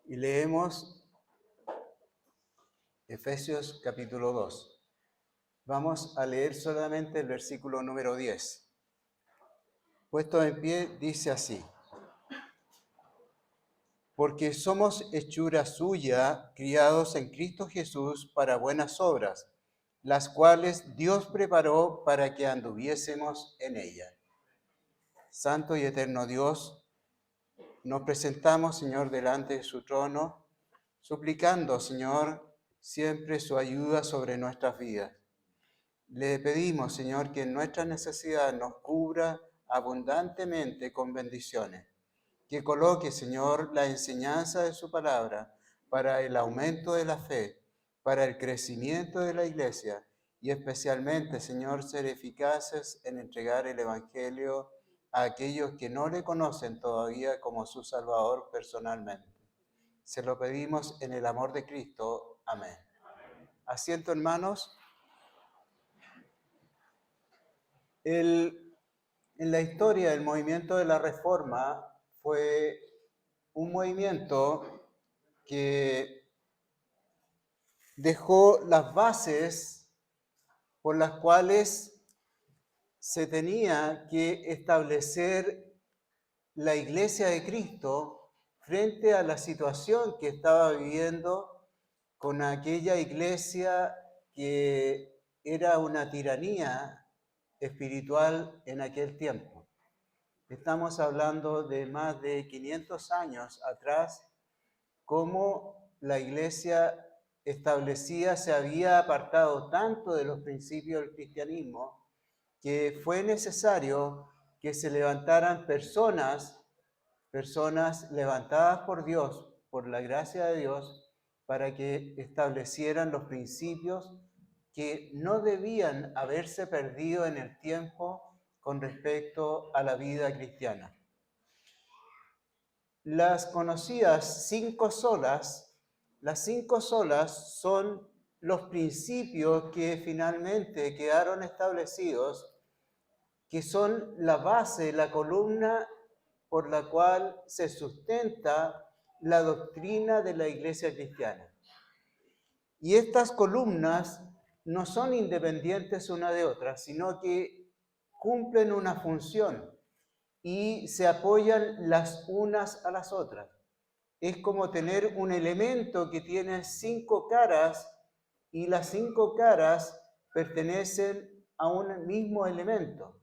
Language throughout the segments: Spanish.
Y leemos Efesios capítulo 2. Vamos a leer solamente el versículo número 10. Puesto en pie, dice así: porque somos hechura suya, criados en Cristo Jesús para buenas obras, las cuales Dios preparó para que anduviésemos en ellas. Santo y eterno Dios, nos presentamos, Señor, delante de su trono, suplicando, Señor, siempre su ayuda sobre nuestras vidas. Le pedimos, Señor, que en nuestra necesidad nos cubra abundantemente con bendiciones. Que coloque, Señor, la enseñanza de su palabra para el aumento de la fe, para el crecimiento de la iglesia y especialmente, Señor, ser eficaces en entregar el Evangelio a aquellos que no le conocen todavía como su Salvador personalmente. Se lo pedimos en el amor de Cristo. Amén. Asiento, hermanos. En la historia, el movimiento de la Reforma fue un movimiento que dejó las bases por las cuales se tenía que establecer la Iglesia de Cristo frente a la situación que estaba viviendo con aquella iglesia que era una tiranía espiritual en aquel tiempo. Estamos hablando de más de 500 años atrás, cómo la iglesia establecida se había apartado tanto de los principios del cristianismo que fue necesario que se levantaran personas levantadas por Dios, por la gracia de Dios, para que establecieran los principios que no debían haberse perdido en el tiempo con respecto a la vida cristiana. Las conocidas las 5 solas son los principios que finalmente quedaron establecidos, que son la base, la columna por la cual se sustenta la doctrina de la Iglesia cristiana. Y estas columnas no son independientes una de otra, sino que cumplen una función y se apoyan las unas a las otras. Es como tener un elemento que tiene 5 caras y las 5 caras pertenecen a un mismo elemento.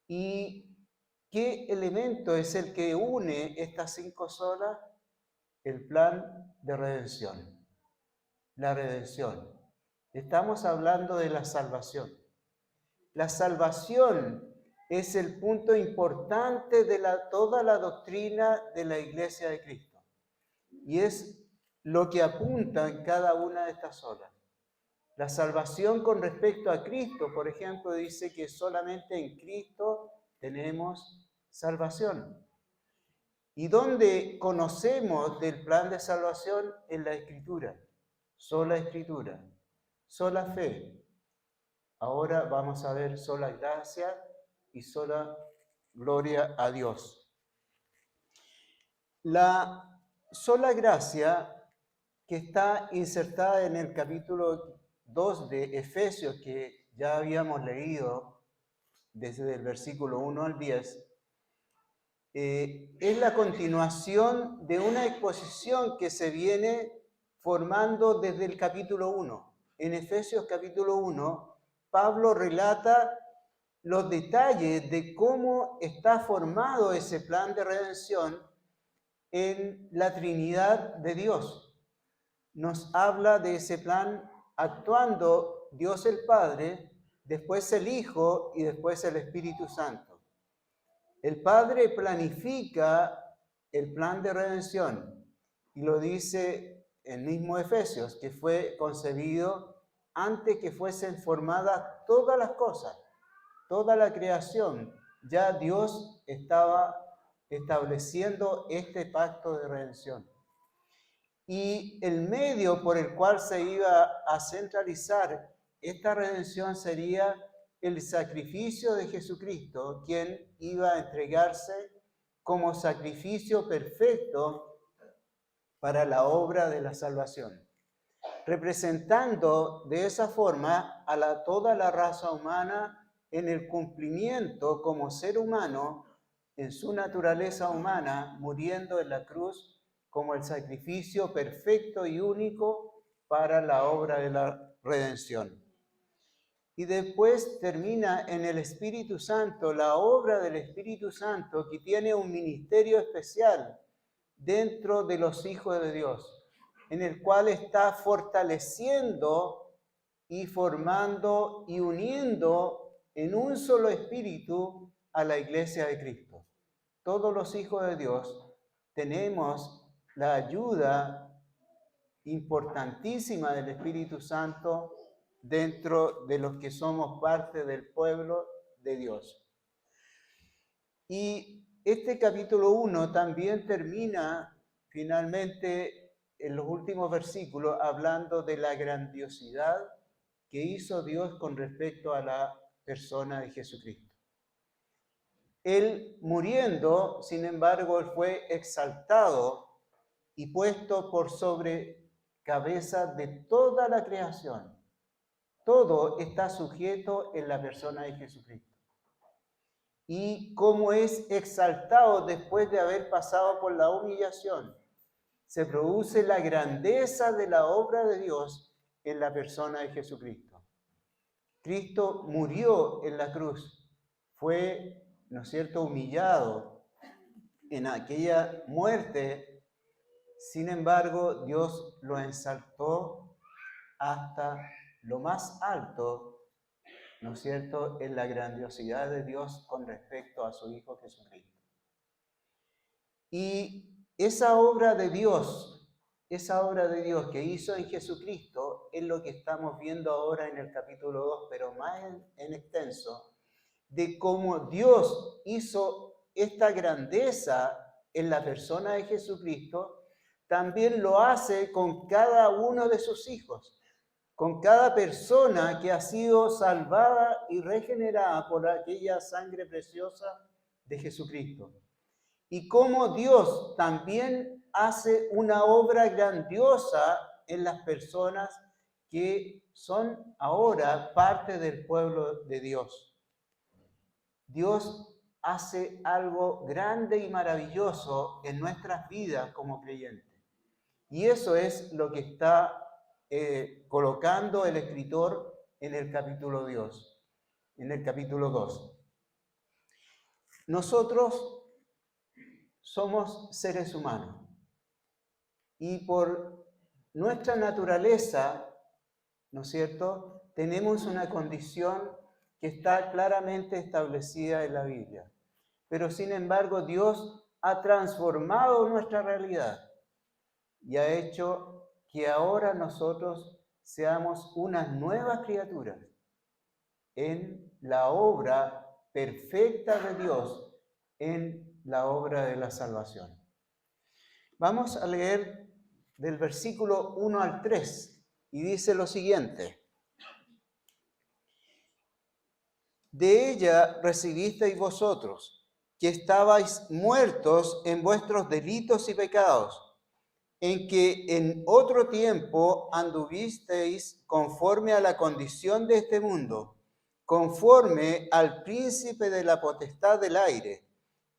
¿Y qué elemento es el que une estas 5 solas? El plan de redención. La redención. Estamos hablando de la salvación. La salvación es el punto importante de toda la doctrina de la Iglesia de Cristo. Y es lo que apunta en cada una de estas solas. La salvación con respecto a Cristo, por ejemplo, dice que solamente en Cristo tenemos salvación. ¿Y dónde conocemos del plan de salvación? En la Escritura. Sola Escritura, sola fe. Ahora vamos a ver sola gracia y sola gloria a Dios. La sola gracia que está insertada en el capítulo 2 de Efesios, que ya habíamos leído desde el versículo 1 al 10, es la continuación de una exposición que se viene formando desde el capítulo 1. En Efesios capítulo 1, Pablo relata los detalles de cómo está formado ese plan de redención en la Trinidad de Dios. Nos habla de ese plan actuando Dios el Padre, después el Hijo y después el Espíritu Santo. El Padre planifica el plan de redención y lo dice el mismo Efesios, que fue concebido antes que fuesen formadas todas las cosas, toda la creación. Ya Dios estaba estableciendo este pacto de redención. Y el medio por el cual se iba a centralizar esta redención sería el sacrificio de Jesucristo, quien iba a entregarse como sacrificio perfecto para la obra de la salvación, representando de esa forma a toda la raza humana en el cumplimiento como ser humano en su naturaleza humana, muriendo en la cruz como el sacrificio perfecto y único para la obra de la redención. Y después termina en el Espíritu Santo, la obra del Espíritu Santo, que tiene un ministerio especial dentro de los hijos de Dios, en el cual está fortaleciendo y formando y uniendo en un solo espíritu a la iglesia de Cristo. Todos los hijos de Dios tenemos la ayuda importantísima del Espíritu Santo dentro de los que somos parte del pueblo de Dios. Y este capítulo 1 también termina finalmente en los últimos versículos hablando de la grandiosidad que hizo Dios con respecto a la persona de Jesucristo. Él muriendo, sin embargo, él fue exaltado y puesto por sobre cabeza de toda la creación. Todo está sujeto en la persona de Jesucristo. Y como es exaltado después de haber pasado por la humillación, se produce la grandeza de la obra de Dios en la persona de Jesucristo. Cristo murió en la cruz, fue, ¿no es cierto?, humillado en aquella muerte. Sin embargo, Dios lo exaltó hasta lo más alto, ¿no es cierto?, en la grandiosidad de Dios con respecto a su Hijo Jesucristo. Y esa obra de Dios que hizo en Jesucristo es lo que estamos viendo ahora en el capítulo 2, pero más en extenso, de cómo Dios hizo esta grandeza en la persona de Jesucristo, también lo hace con cada uno de sus hijos, con cada persona que ha sido salvada y regenerada por aquella sangre preciosa de Jesucristo. Y cómo Dios también hace una obra grandiosa en las personas que son ahora parte del pueblo de Dios. Dios hace algo grande y maravilloso en nuestras vidas como creyentes. Y eso es lo que está colocando el escritor en el capítulo 2. Nosotros somos seres humanos y por nuestra naturaleza, ¿no es cierto?, tenemos una condición que está claramente establecida en la Biblia. Pero sin embargo, Dios ha transformado nuestra realidad y ha hecho que ahora nosotros seamos unas nuevas criaturas en la obra perfecta de Dios, en la obra de la salvación. Vamos a leer del versículo 1 al 3 y dice lo siguiente: de ella recibisteis vosotros, que estabais muertos en vuestros delitos y pecados, en que en otro tiempo anduvisteis conforme a la condición de este mundo, conforme al príncipe de la potestad del aire,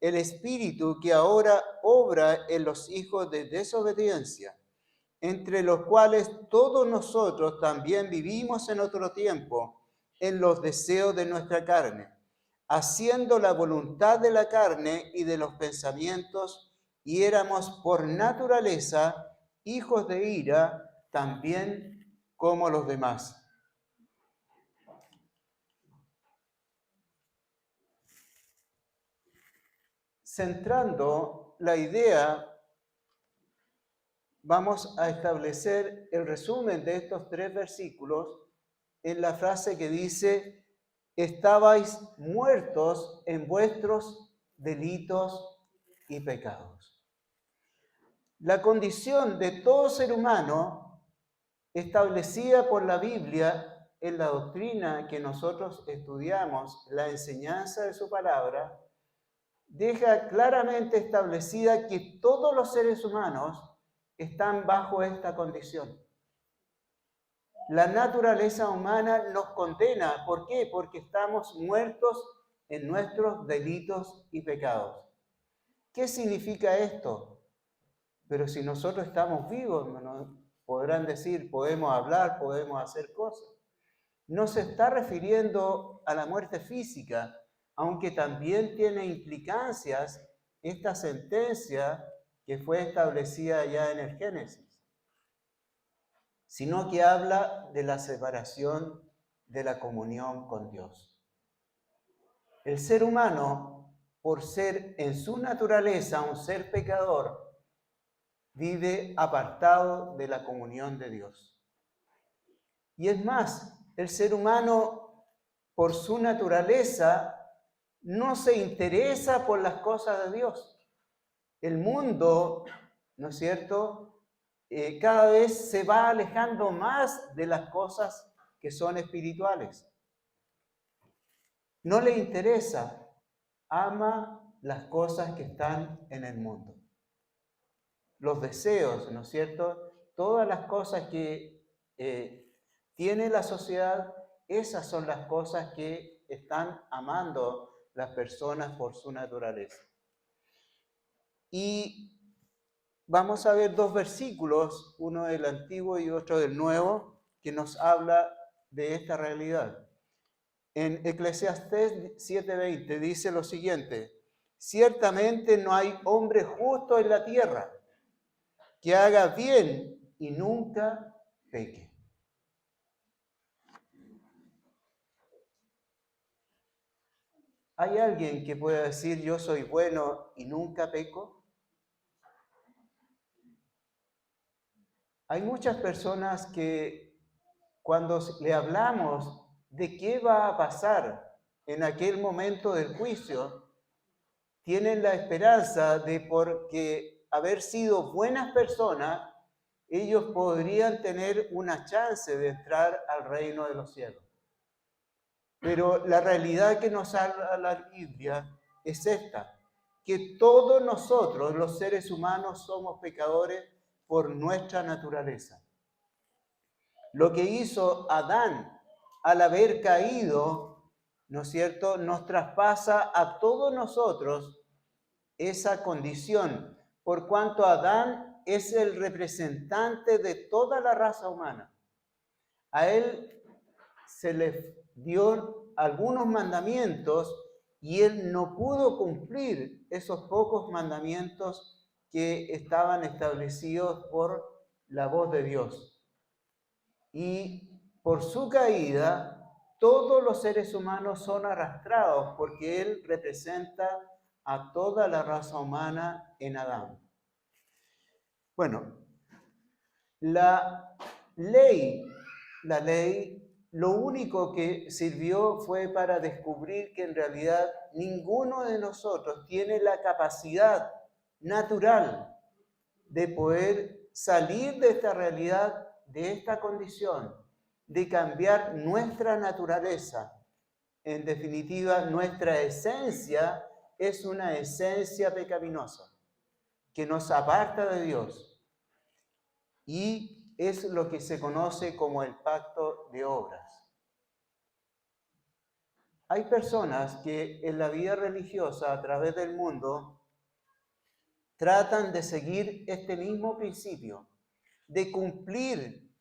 el espíritu que ahora obra en los hijos de desobediencia, entre los cuales todos nosotros también vivimos en otro tiempo, en los deseos de nuestra carne, haciendo la voluntad de la carne y de los pensamientos, y éramos por naturaleza hijos de ira, también como los demás. Centrando la idea, vamos a establecer el resumen de estos 3 versículos en la frase que dice: estabais muertos en vuestros delitos y pecados. La condición de todo ser humano, establecida por la Biblia en la doctrina que nosotros estudiamos, la enseñanza de su palabra, deja claramente establecida que todos los seres humanos están bajo esta condición. La naturaleza humana nos condena. ¿Por qué? Porque estamos muertos en nuestros delitos y pecados. ¿Qué significa esto? Pero si nosotros estamos vivos, podrán decir, podemos hablar, podemos hacer cosas. No se está refiriendo a la muerte física, aunque también tiene implicancias esta sentencia que fue establecida ya en el Génesis, sino que habla de la separación de la comunión con Dios. El ser humano, por ser en su naturaleza un ser pecador, vive apartado de la comunión de Dios. Y es más, el ser humano, por su naturaleza, no se interesa por las cosas de Dios. El mundo, ¿no es cierto?, cada vez se va alejando más de las cosas que son espirituales. No le interesa, ama las cosas que están en el mundo. Los deseos, ¿no es cierto?, todas las cosas que tiene la sociedad, esas son las cosas que están amando las personas por su naturaleza. Y vamos a ver 2 versículos, uno del Antiguo y otro del Nuevo, que nos habla de esta realidad. En Eclesiastés 7:20 dice lo siguiente: ciertamente no hay hombre justo en la tierra que haga bien y nunca peque. ¿Hay alguien que pueda decir yo soy bueno y nunca peco? Hay muchas personas que cuando le hablamos de qué va a pasar en aquel momento del juicio, tienen la esperanza de porque haber sido buenas personas, ellos podrían tener una chance de entrar al reino de los cielos. Pero la realidad que nos habla la Biblia es esta, que todos nosotros, los seres humanos, somos pecadores por nuestra naturaleza. Lo que hizo Adán al haber caído, ¿no es cierto?, nos traspasa a todos nosotros esa condición, por cuanto Adán es el representante de toda la raza humana. A él se le dio algunos mandamientos y él no pudo cumplir esos pocos mandamientos que estaban establecidos por la voz de Dios. Y por su caída, todos los seres humanos son arrastrados porque él representa a toda la raza humana en Adán. Bueno, la ley, lo único que sirvió fue para descubrir que en realidad ninguno de nosotros tiene la capacidad natural de poder salir de esta realidad, de esta condición, de cambiar nuestra naturaleza. En definitiva, nuestra esencia es una esencia pecaminosa que nos aparta de Dios. Y es lo que se conoce como el pacto de obras. Hay personas que en la vida religiosa a través del mundo tratan de seguir este mismo principio, de cumplir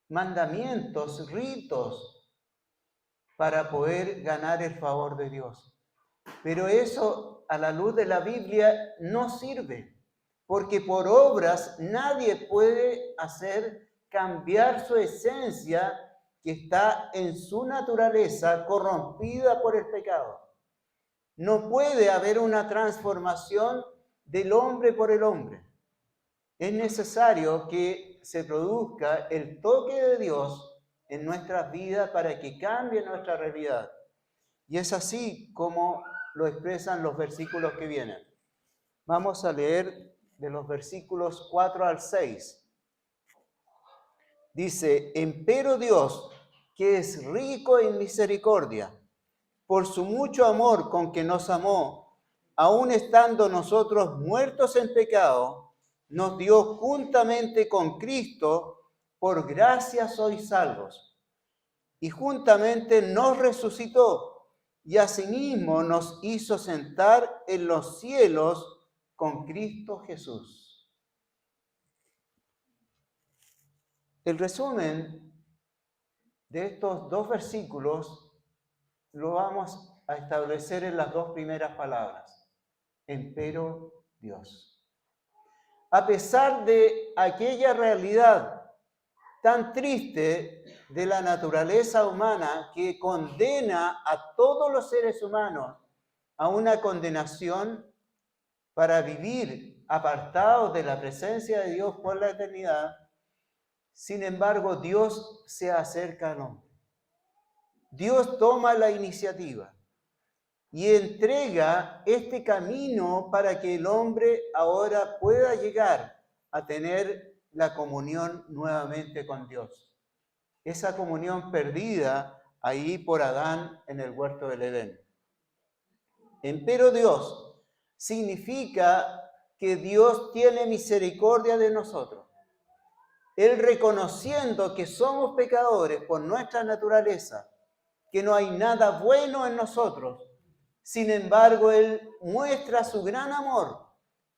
mandamientos, ritos, para poder ganar el favor de Dios. Pero eso a la luz de la Biblia no sirve, porque por obras nadie puede hacer cambiar su esencia que está en su naturaleza corrompida por el pecado. No puede haber una transformación del hombre por el hombre. Es necesario que se produzca el toque de Dios en nuestras vidas para que cambie nuestra realidad. Y es así como lo expresan los versículos que vienen. Vamos a leer de los versículos 4 al 6. Dice: empero Dios, que es rico en misericordia, por su mucho amor con que nos amó, aun estando nosotros muertos en pecado, nos dio juntamente con Cristo, por gracia sois salvos. Y juntamente nos resucitó, y asimismo nos hizo sentar en los cielos con Cristo Jesús. El resumen de estos dos versículos lo vamos a establecer en las dos primeras palabras. Empero Dios. A pesar de aquella realidad tan triste de la naturaleza humana que condena a todos los seres humanos a una condenación para vivir apartados de la presencia de Dios por la eternidad, sin embargo, Dios se acerca al hombre. Dios toma la iniciativa y entrega este camino para que el hombre ahora pueda llegar a tener la comunión nuevamente con Dios. Esa comunión perdida ahí por Adán en el huerto del Edén. Empero Dios significa que Dios tiene misericordia de nosotros. Él, reconociendo que somos pecadores por nuestra naturaleza, que no hay nada bueno en nosotros, sin embargo, Él muestra su gran amor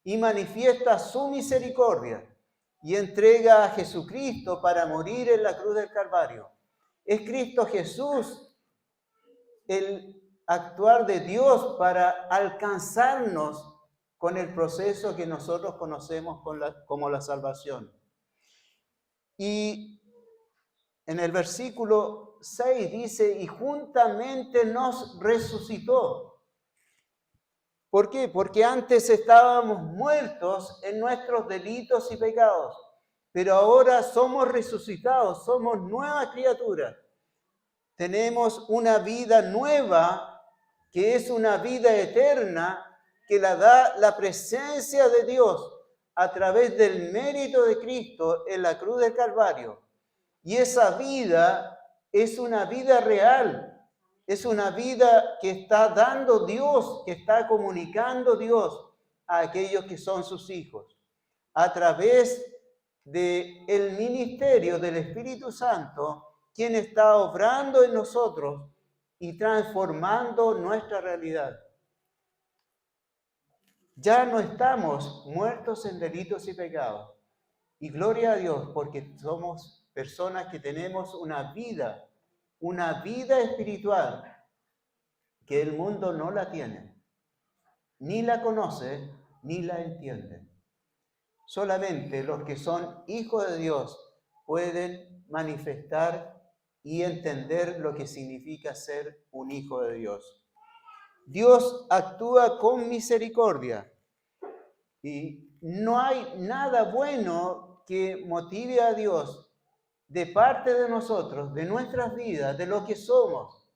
y manifiesta su misericordia y entrega a Jesucristo para morir en la cruz del Calvario. Es Cristo Jesús el actuar de Dios para alcanzarnos con el proceso que nosotros conocemos como la salvación. Y en el versículo 6 dice: y juntamente nos resucitó. ¿Por qué? Porque antes estábamos muertos en nuestros delitos y pecados, pero ahora somos resucitados, somos nuevas criaturas. Tenemos una vida nueva, que es una vida eterna, que la da la presencia de Dios a través del mérito de Cristo en la cruz del Calvario. Y esa vida es una vida real. Es una vida que está dando Dios, que está comunicando Dios a aquellos que son sus hijos, a través del ministerio del Espíritu Santo, quien está obrando en nosotros y transformando nuestra realidad. Ya no estamos muertos en delitos y pecados. Y gloria a Dios, porque somos personas que tenemos una vida espiritual que el mundo no la tiene, ni la conoce, ni la entiende. Solamente los que son hijos de Dios pueden manifestar y entender lo que significa ser un hijo de Dios. Dios actúa con misericordia y no hay nada bueno que motive a Dios de parte de nosotros, de nuestras vidas, de lo que somos,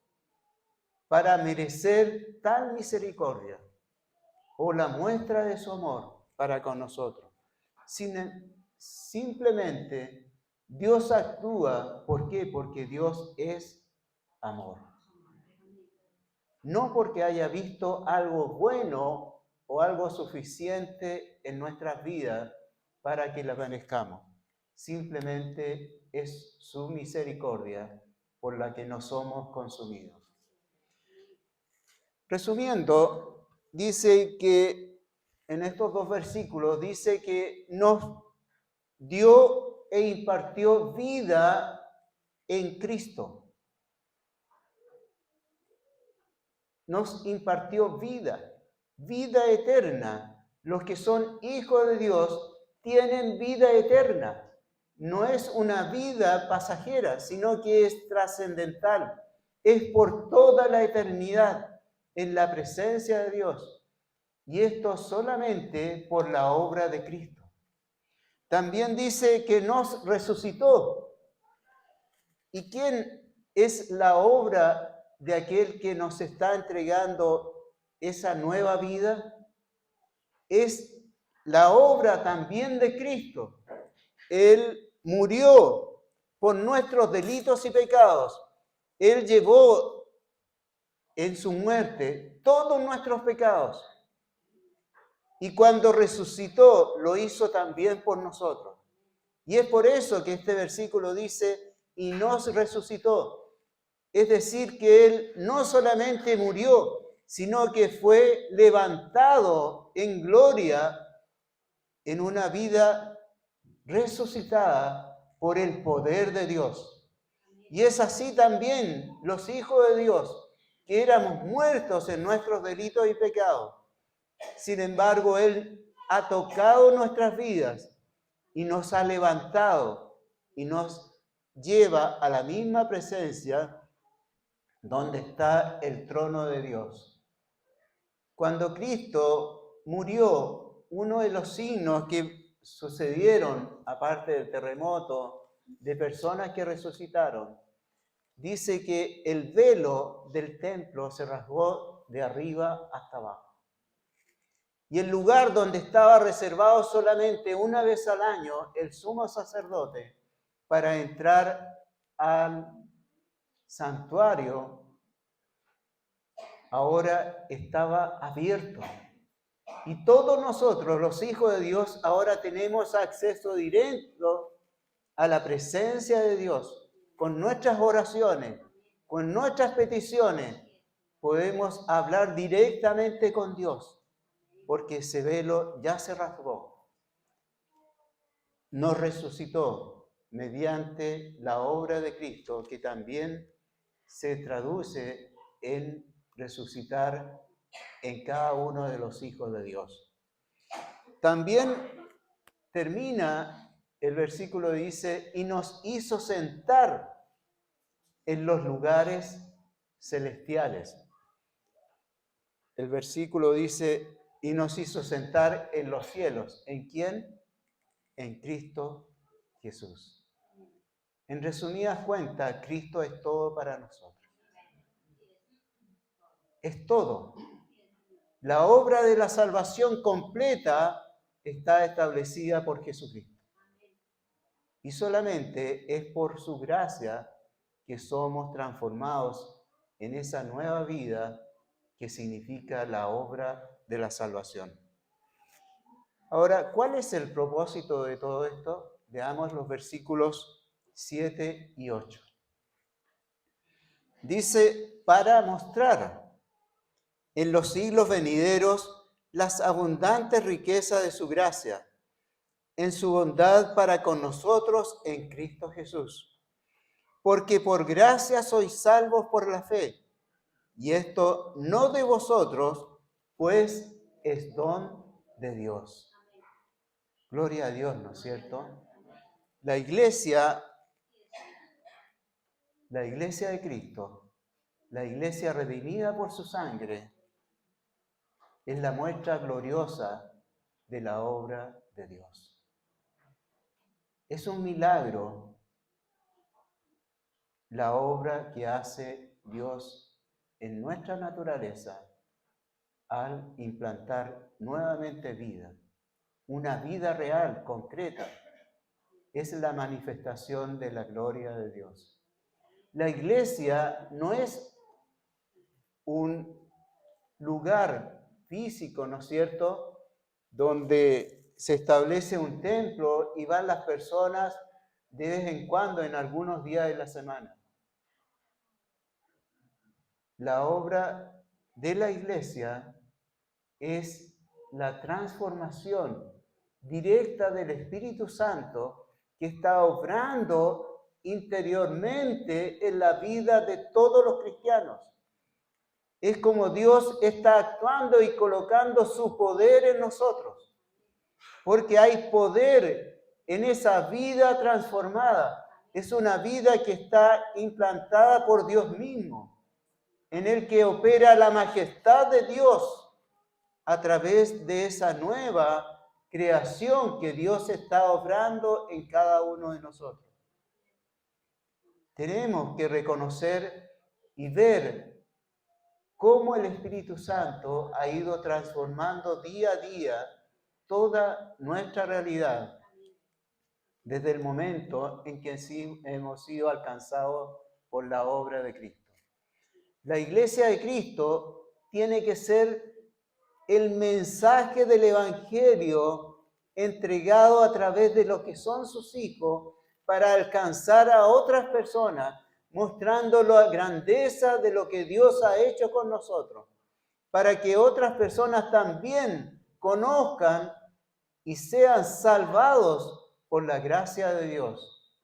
para merecer tal misericordia o la muestra de su amor para con nosotros. Simplemente Dios actúa, ¿por qué? Porque Dios es amor. No porque haya visto algo bueno o algo suficiente en nuestras vidas para que la merezcamos. Simplemente es su misericordia por la que no somos consumidos. Resumiendo, dice que en estos dos versículos dice que nos dio e impartió vida en Cristo. Nos impartió vida. vida eterna. Los que son hijos de Dios tienen vida eterna. No es una vida pasajera, sino que es trascendental. Es por toda la eternidad en la presencia de Dios. Y esto solamente por la obra de Cristo. También dice que nos resucitó. ¿Y quién es la obra de aquel que nos está entregando esa nueva vida? Es la obra también de Cristo. Él murió por nuestros delitos y pecados. Él llevó en su muerte todos nuestros pecados. Y cuando resucitó, lo hizo también por nosotros. Y es por eso que este versículo dice, y nos resucitó. Es decir, que Él no solamente murió, sino que fue levantado en gloria en una vida resucitada por el poder de Dios. Y es así también los hijos de Dios, que éramos muertos en nuestros delitos y pecados. Sin embargo, Él ha tocado nuestras vidas y nos ha levantado y nos lleva a la misma presencia donde está el trono de Dios. Cuando Cristo murió, uno de los signos que sucedieron, aparte del terremoto, de personas que resucitaron, dice que el velo del templo se rasgó de arriba hasta abajo. Y el lugar donde estaba reservado solamente una vez al año el sumo sacerdote para entrar al santuario, ahora estaba abierto. Y todos nosotros, los hijos de Dios, ahora tenemos acceso directo a la presencia de Dios. Con nuestras oraciones, con nuestras peticiones, podemos hablar directamente con Dios, porque ese velo ya se rasgó. Nos resucitó mediante la obra de Cristo, que también se traduce en resucitar en cada uno de los hijos de Dios. También termina el versículo, dice, y nos hizo sentar en los lugares celestiales. El versículo dice, y nos hizo sentar en los cielos. ¿En quién? En Cristo Jesús. En resumidas cuentas, Cristo es todo para nosotros. Es todo. La obra de la salvación completa está establecida por Jesucristo. Y solamente es por su gracia que somos transformados en esa nueva vida que significa la obra de la salvación. Ahora, ¿cuál es el propósito de todo esto? Veamos los versículos 7 y 8. Dice, para mostrar en los siglos venideros las abundantes riquezas de su gracia, en su bondad para con nosotros en Cristo Jesús. Porque por gracia sois salvos por la fe, y esto no de vosotros, pues es don de Dios. Gloria a Dios, ¿no es cierto? La iglesia de Cristo, la iglesia redimida por su sangre, es la muestra gloriosa de la obra de Dios. Es un milagro la obra que hace Dios en nuestra naturaleza al implantar nuevamente vida, una vida real, concreta. Es la manifestación de la gloria de Dios. La iglesia no es un lugar físico, ¿no es cierto?, donde se establece un templo y van las personas de vez en cuando en algunos días de la semana. La obra de la iglesia es la transformación directa del Espíritu Santo que está obrando interiormente en la vida de todos los cristianos. Es como Dios está actuando y colocando su poder en nosotros. Porque hay poder en esa vida transformada. Es una vida que está implantada por Dios mismo, en el que opera la majestad de Dios a través de esa nueva creación que Dios está obrando en cada uno de nosotros. Tenemos que reconocer y ver cómo el Espíritu Santo ha ido transformando día a día toda nuestra realidad desde el momento en que hemos sido alcanzados por la obra de Cristo. La iglesia de Cristo tiene que ser el mensaje del Evangelio entregado a través de lo que son sus hijos para alcanzar a otras personas, mostrando la grandeza de lo que Dios ha hecho con nosotros, para que otras personas también conozcan y sean salvados por la gracia de Dios.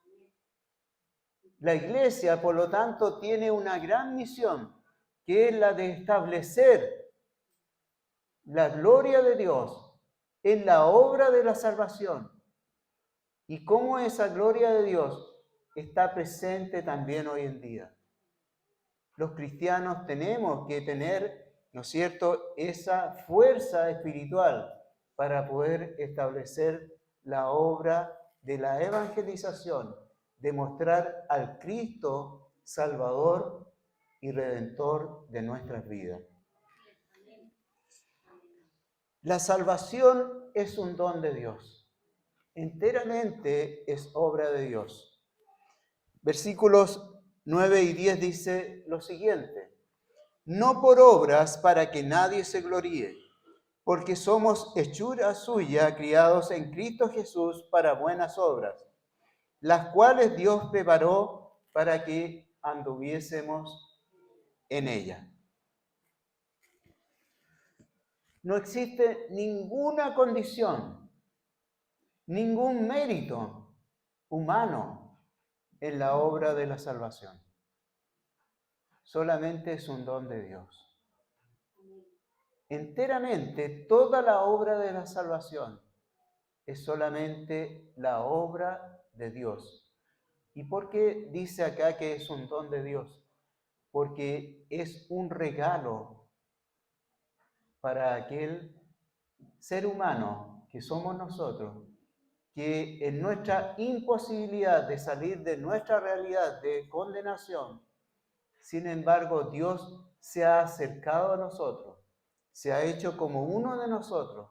La iglesia, por lo tanto, tiene una gran misión, que es la de establecer la gloria de Dios en la obra de la salvación. Y cómo esa gloria de Dios está presente también hoy en día. Los cristianos tenemos que tener, ¿no es cierto?, esa fuerza espiritual para poder establecer la obra de la evangelización, de mostrar al Cristo Salvador y Redentor de nuestras vidas. La salvación es un don de Dios. Enteramente es obra de Dios. Versículos 9 y 10 dice lo siguiente: no por obras para que nadie se gloríe, porque somos hechura suya, criados en Cristo Jesús para buenas obras, las cuales Dios preparó para que anduviésemos en ella. No existe ninguna condición, ningún mérito humano en la obra de la salvación. Solamente es un don de Dios. Enteramente, toda la obra de la salvación es solamente la obra de Dios. ¿Y por qué dice acá que es un don de Dios? Porque es un regalo para aquel ser humano que somos nosotros, que en nuestra imposibilidad de salir de nuestra realidad de condenación, sin embargo, Dios se ha acercado a nosotros, se ha hecho como uno de nosotros,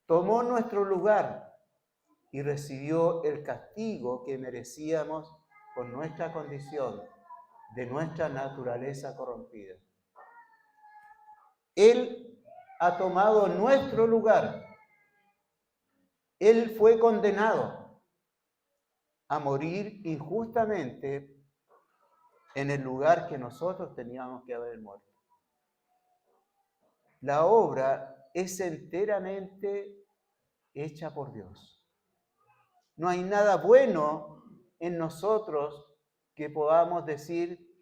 tomó nuestro lugar y recibió el castigo que merecíamos por nuestra condición, de nuestra naturaleza corrompida. Él ha tomado nuestro lugar. Él fue condenado a morir injustamente en el lugar que nosotros teníamos que haber muerto. La obra es enteramente hecha por Dios. No hay nada bueno en nosotros que podamos decir,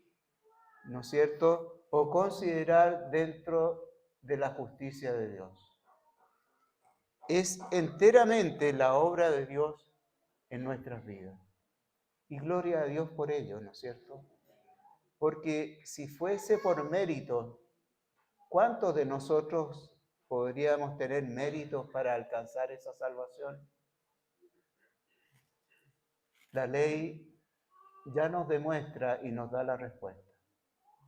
¿no es cierto?, o considerar dentro de la justicia de Dios. Es enteramente la obra de Dios en nuestras vidas. Y gloria a Dios por ello, ¿no es cierto? Porque si fuese por mérito, ¿cuántos de nosotros podríamos tener méritos para alcanzar esa salvación? La ley ya nos demuestra y nos da la respuesta.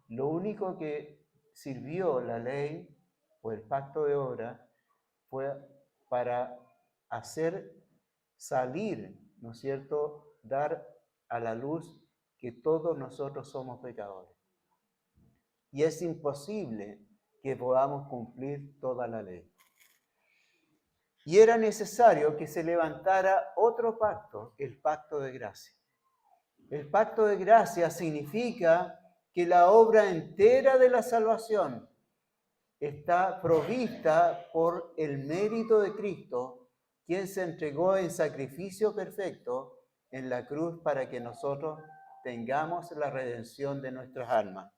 Lo único que sirvió la ley o el pacto de obra fue para hacer salir, ¿no es cierto?, dar a la luz que todos nosotros somos pecadores. Y es imposible que podamos cumplir toda la ley. Y era necesario que se levantara otro pacto, el pacto de gracia. El pacto de gracia significa que la obra entera de la salvación está provista por el mérito de Cristo, quien se entregó en sacrificio perfecto en la cruz para que nosotros tengamos la redención de nuestras almas.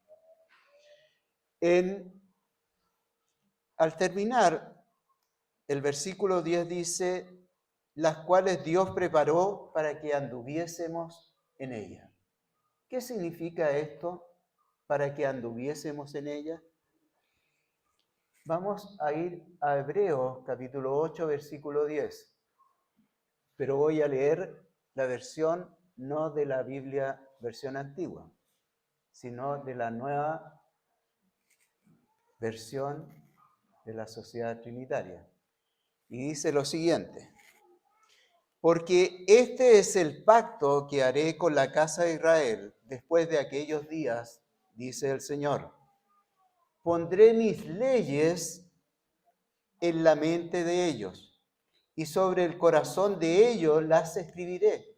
Al terminar, el versículo 10 dice, las cuales Dios preparó para que anduviésemos en ella. ¿Qué significa esto? Para que anduviésemos en ella. Vamos a ir a Hebreos capítulo 8, versículo 10. Pero voy a leer la versión no de la Biblia versión antigua, sino de la nueva versión de la Sociedad Trinitaria. Y dice lo siguiente: porque este es el pacto que haré con la casa de Israel después de aquellos días, dice el Señor. Pondré mis leyes en la mente de ellos, y sobre el corazón de ellos las escribiré.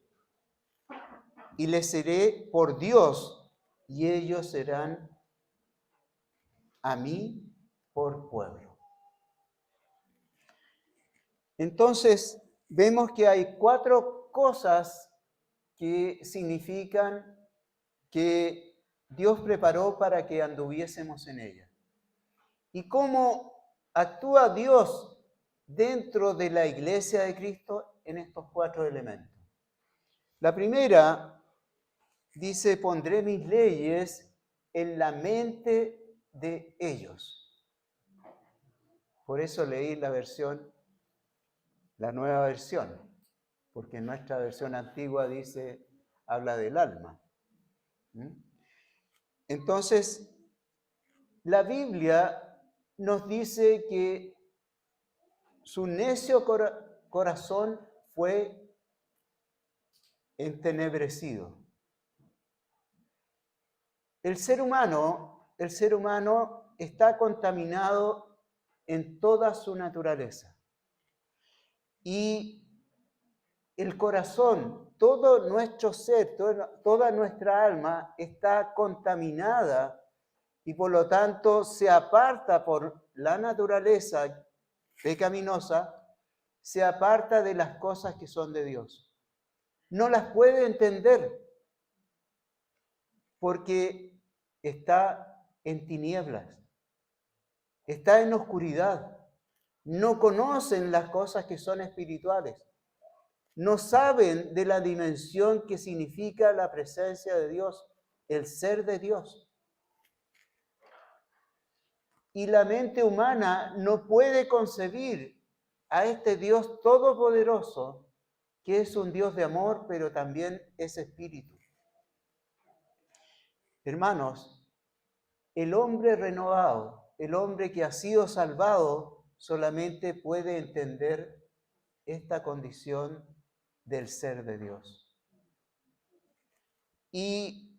Y les seré por Dios, y ellos serán a mí por pueblo. Entonces, vemos que hay 4 cosas que significan que Dios preparó para que anduviésemos en ella. ¿Y cómo actúa Dios dentro de la iglesia de Cristo en estos 4 elementos? La primera dice, pondré mis leyes en la mente de ellos. Por eso leí la nueva versión, porque en nuestra versión antigua habla del alma. Entonces, la Biblia nos dice que su necio corazón fue entenebrecido. El ser humano está contaminado en toda su naturaleza. Y el corazón, todo nuestro ser, toda nuestra alma está contaminada y por lo tanto se aparta por la naturaleza pecaminosa, se aparta de las cosas que son de Dios. No las puede entender porque está en tinieblas, está en oscuridad, no conocen las cosas que son espirituales, no saben de la dimensión que significa la presencia de Dios, el ser de Dios. Y la mente humana no puede concebir a este Dios todopoderoso, que es un Dios de amor, pero también es espíritu. Hermanos, el hombre renovado, el hombre que ha sido salvado, solamente puede entender esta condición del ser de Dios. Y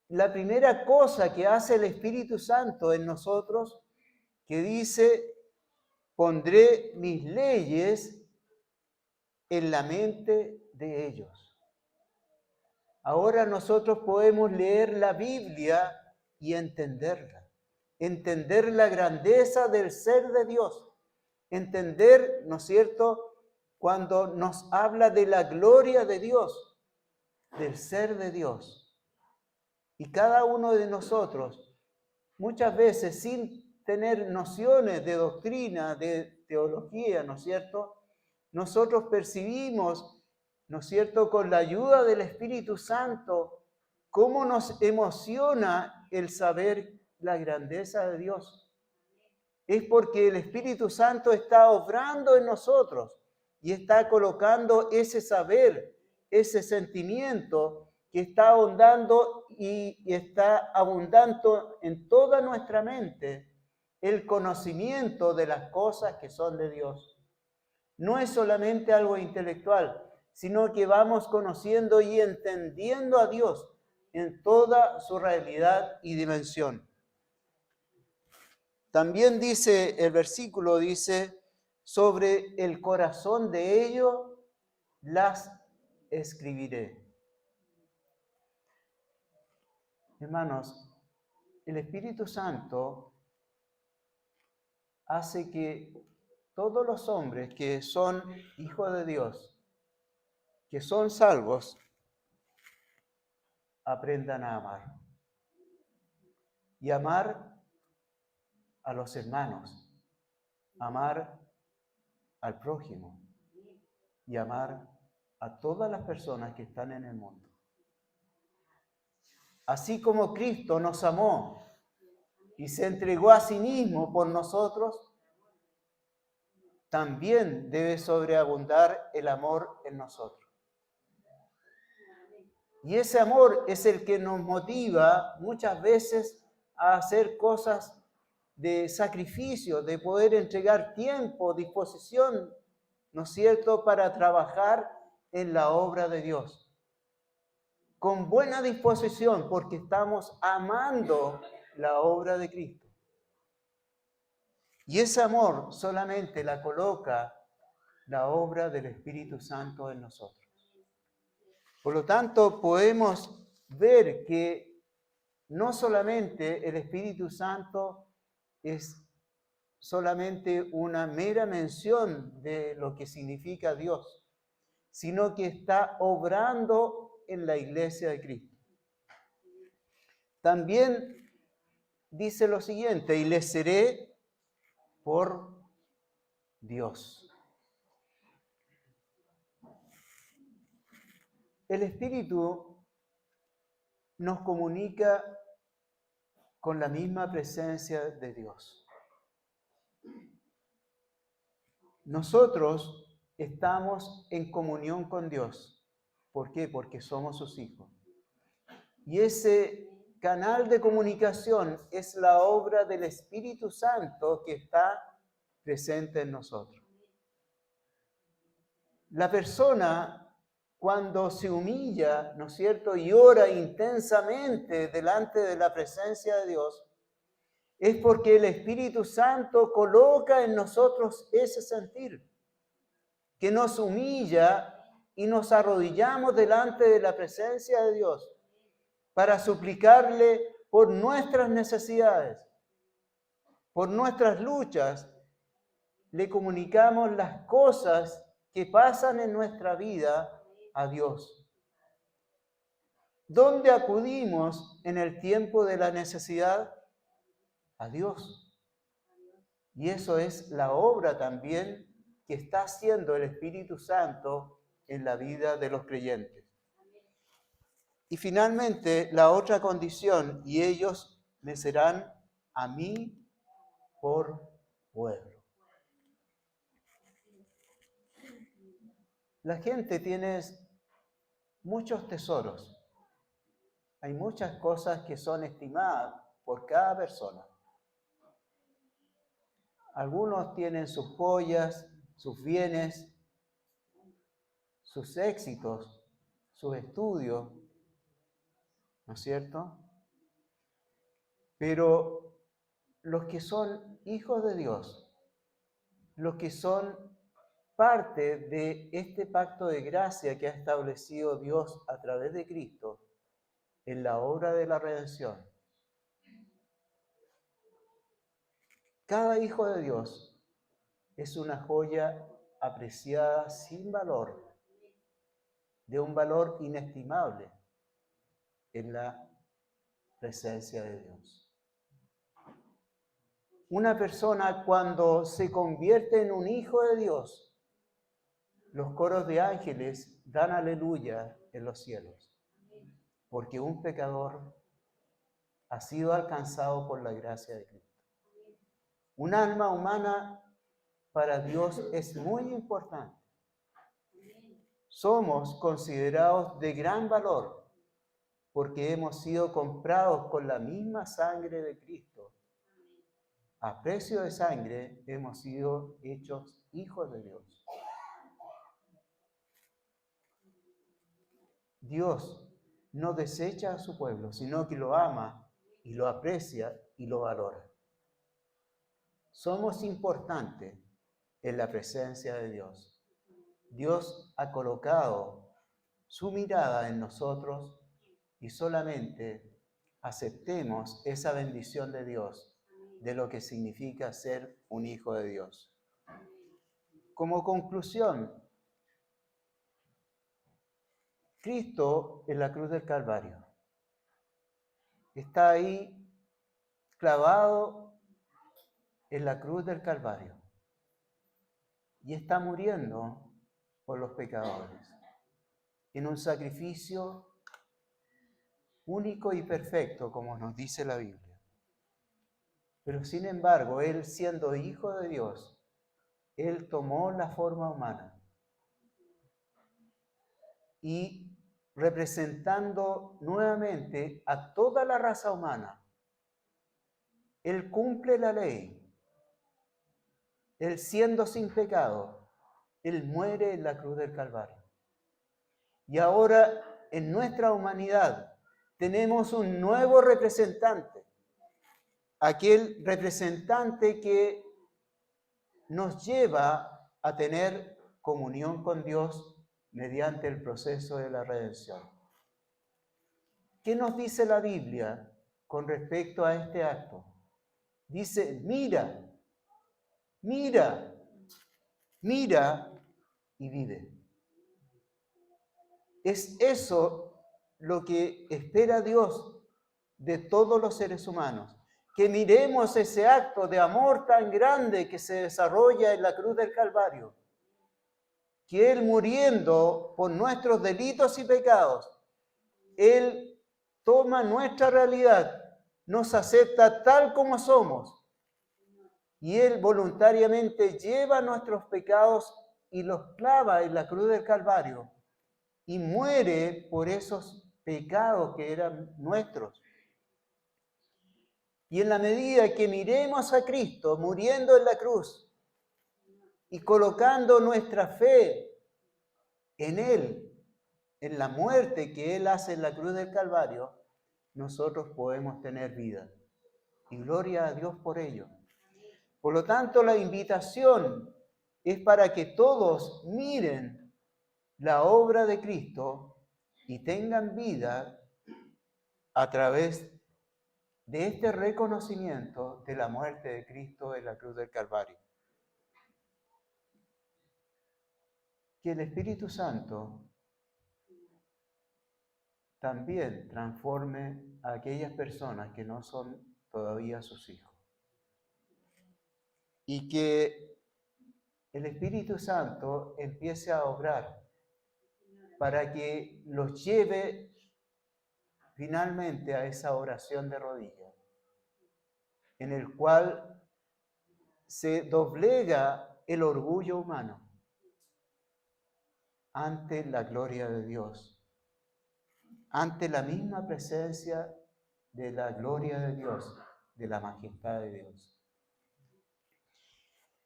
la primera cosa que hace el Espíritu Santo en nosotros, que dice, pondré mis leyes en la mente de ellos. Ahora nosotros podemos leer la Biblia y entenderla. Entender la grandeza del ser de Dios. Entender, ¿no es cierto?, cuando nos habla de la gloria de Dios, del ser de Dios. Y cada uno de nosotros, muchas veces sin tener nociones de doctrina, de teología, ¿no es cierto?, nosotros percibimos, ¿no es cierto?, con la ayuda del Espíritu Santo, cómo nos emociona el saber la grandeza de Dios. Es porque el Espíritu Santo está obrando en nosotros y está colocando ese saber, ese sentimiento que está ahondando y está abundando en toda nuestra mente el conocimiento de las cosas que son de Dios. No es solamente algo intelectual, sino que vamos conociendo y entendiendo a Dios en toda su realidad y dimensión. También dice el versículo, sobre el corazón de ellos las escribiré. Hermanos, el Espíritu Santo hace que todos los hombres que son hijos de Dios, que son salvos, aprendan a amar. Y amar a los hermanos, amar al prójimo y amar a todas las personas que están en el mundo. Así como Cristo nos amó y se entregó a sí mismo por nosotros, también debe sobreabundar el amor en nosotros. Y ese amor es el que nos motiva muchas veces a hacer cosas de sacrificio, de poder entregar tiempo, disposición, ¿no es cierto?, para trabajar en la obra de Dios. Con buena disposición, porque estamos amando la obra de Cristo. Y ese amor solamente la coloca la obra del Espíritu Santo en nosotros. Por lo tanto, podemos ver que no solamente el Espíritu Santo es solamente una mera mención de lo que significa Dios, sino que está obrando en la iglesia de Cristo. También dice lo siguiente: y les seré por Dios. El Espíritu nos comunica con la misma presencia de Dios. Nosotros estamos en comunión con Dios. ¿Por qué? Porque somos sus hijos. Y ese canal de comunicación es la obra del Espíritu Santo que está presente en nosotros. La persona, cuando se humilla, ¿no es cierto?, y ora intensamente delante de la presencia de Dios, es porque el Espíritu Santo coloca en nosotros ese sentir, que nos humilla y nos arrodillamos delante de la presencia de Dios para suplicarle por nuestras necesidades, por nuestras luchas. Le comunicamos las cosas que pasan en nuestra vida a Dios. ¿Dónde acudimos en el tiempo de la necesidad? A Dios. Y eso es la obra también que está haciendo el Espíritu Santo en la vida de los creyentes. Y finalmente, la otra condición: y ellos me serán a mí por pueblo. La gente tiene muchos tesoros. Hay muchas cosas que son estimadas por cada persona. Algunos tienen sus joyas, sus bienes, sus éxitos, sus estudios, ¿no es cierto? Pero los que son hijos de Dios, los que son parte de este pacto de gracia que ha establecido Dios a través de Cristo en la obra de la redención, cada hijo de Dios es una joya apreciada sin valor, de un valor inestimable en la presencia de Dios. Una persona, cuando se convierte en un hijo de Dios, los coros de ángeles dan aleluya en los cielos, porque un pecador ha sido alcanzado por la gracia de Cristo. Un alma humana para Dios es muy importante. Somos considerados de gran valor porque hemos sido comprados con la misma sangre de Cristo. A precio de sangre hemos sido hechos hijos de Dios. Dios no desecha a su pueblo, sino que lo ama y lo aprecia y lo valora. Somos importantes en la presencia de Dios. Dios ha colocado su mirada en nosotros y solamente aceptemos esa bendición de Dios, de lo que significa ser un hijo de Dios. Como conclusión, Cristo en la cruz del Calvario está ahí clavado en la cruz del Calvario y está muriendo por los pecadores en un sacrificio único y perfecto, como nos dice la Biblia. Pero sin embargo, Él, siendo Hijo de Dios, Él tomó la forma humana y representando nuevamente a toda la raza humana, Él cumple la ley. Él, siendo sin pecado, Él muere en la cruz del Calvario. Y ahora, en nuestra humanidad, tenemos un nuevo representante. Aquel representante que nos lleva a tener comunión con Dios mediante el proceso de la redención. ¿Qué nos dice la Biblia con respecto a este acto? Dice, mira, mira, mira y vive. Es eso lo que espera Dios de todos los seres humanos. Que miremos ese acto de amor tan grande que se desarrolla en la cruz del Calvario. Que Él, muriendo por nuestros delitos y pecados, Él toma nuestra realidad, nos acepta tal como somos. Y Él voluntariamente lleva nuestros pecados y los clava en la cruz del Calvario. Y muere por esos pecados que eran nuestros. Y en la medida que miremos a Cristo muriendo en la cruz y colocando nuestra fe en Él, en la muerte que Él hace en la cruz del Calvario, nosotros podemos tener vida. Y gloria a Dios por ello. Por lo tanto, la invitación es para que todos miren la obra de Cristo y tengan vida a través de este reconocimiento de la muerte de Cristo en la cruz del Calvario. Que el Espíritu Santo también transforme a aquellas personas que no son todavía sus hijos. Y que el Espíritu Santo empiece a obrar para que los lleve finalmente a esa oración de rodillas, en el cual se doblega el orgullo humano ante la gloria de Dios, ante la misma presencia de la gloria de Dios, de la majestad de Dios.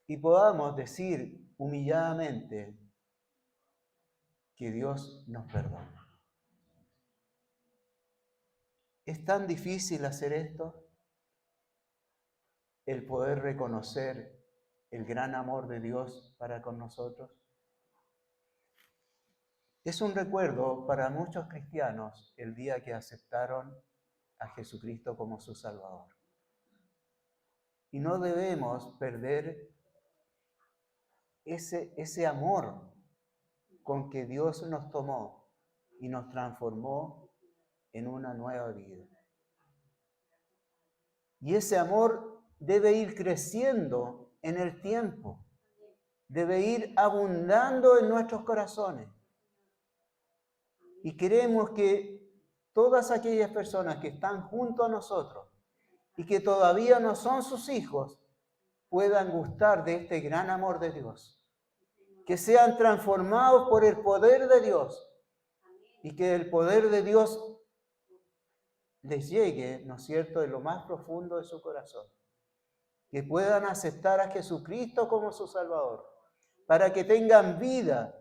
Y podamos decir humilladamente que Dios nos perdona. ¿Es tan difícil hacer esto? El poder reconocer el gran amor de Dios para con nosotros. Es un recuerdo para muchos cristianos el día que aceptaron a Jesucristo como su Salvador. Y no debemos perder ese amor con que Dios nos tomó y nos transformó en una nueva vida. Y ese amor debe ir creciendo en el tiempo, debe ir abundando en nuestros corazones. Y queremos que todas aquellas personas que están junto a nosotros y que todavía no son sus hijos puedan gustar de este gran amor de Dios. Que sean transformados por el poder de Dios y que el poder de Dios les llegue, ¿no es cierto?, en lo más profundo de su corazón. Que puedan aceptar a Jesucristo como su Salvador, para que tengan vida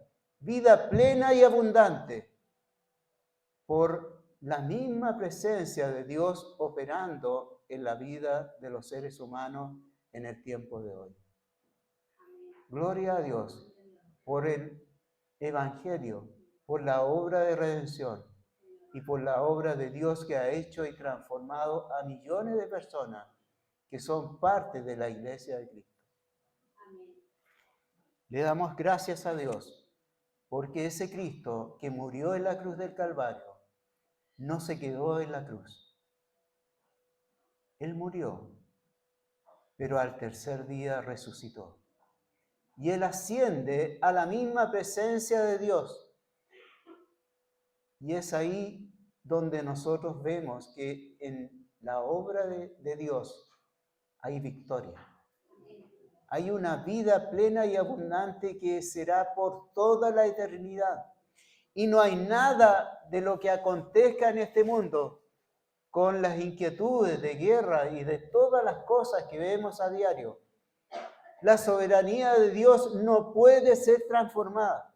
plena y abundante, por la misma presencia de Dios operando en la vida de los seres humanos en el tiempo de hoy. Gloria a Dios por el Evangelio, por la obra de redención y por la obra de Dios que ha hecho y transformado a millones de personas que son parte de la Iglesia de Cristo. Le damos gracias a Dios porque ese Cristo que murió en la cruz del Calvario no se quedó en la cruz. Él murió pero al tercer día resucitó. Y Él asciende a la misma presencia de Dios. Y es ahí donde nosotros vemos que en la obra de Dios hay victoria. Hay una vida plena y abundante que será por toda la eternidad. Y no hay nada de lo que acontezca en este mundo, con las inquietudes de guerra y de todas las cosas que vemos a diario. La soberanía de Dios no puede ser transformada.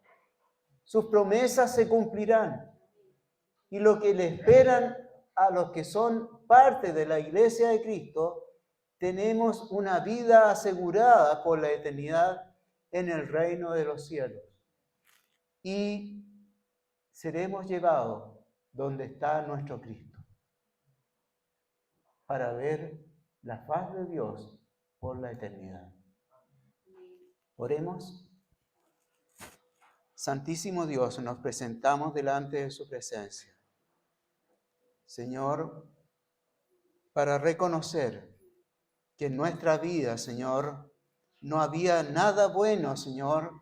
Sus promesas se cumplirán. Y lo que le esperan a los que son parte de la Iglesia de Cristo, tenemos una vida asegurada por la eternidad en el reino de los cielos. Y seremos llevados donde está nuestro Cristo, para ver la faz de Dios por la eternidad. Oremos. Santísimo Dios, nos presentamos delante de su presencia. Señor, para reconocer que en nuestra vida, Señor, no había nada bueno, Señor,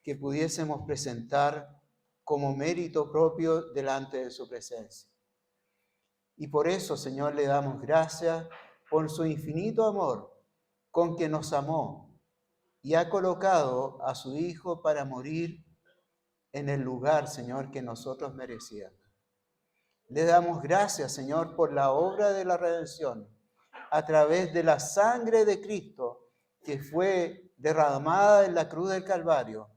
que pudiésemos presentar como mérito propio delante de su presencia. Y por eso, Señor, le damos gracias por su infinito amor con que nos amó y ha colocado a su Hijo para morir en el lugar, Señor, que nosotros merecíamos. Le damos gracias, Señor, por la obra de la redención a través de la sangre de Cristo que fue derramada en la cruz del Calvario,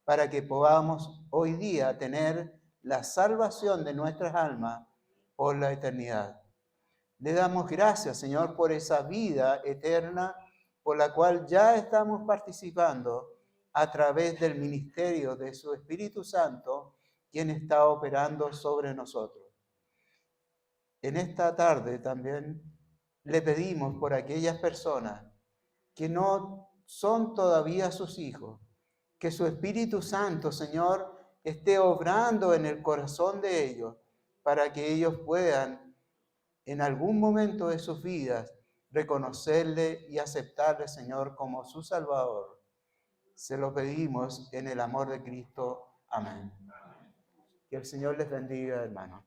para que podamos hoy día tener la salvación de nuestras almas por la eternidad. Le damos gracias, Señor, por esa vida eterna por la cual ya estamos participando a través del ministerio de su Espíritu Santo, quien está operando sobre nosotros. En esta tarde también le pedimos por aquellas personas que no son todavía sus hijos, que su Espíritu Santo, Señor, esté obrando en el corazón de ellos para que ellos puedan en algún momento de sus vidas reconocerle y aceptarle, Señor, como su Salvador. Se lo pedimos en el amor de Cristo. Amén. Que el Señor les bendiga, hermanos.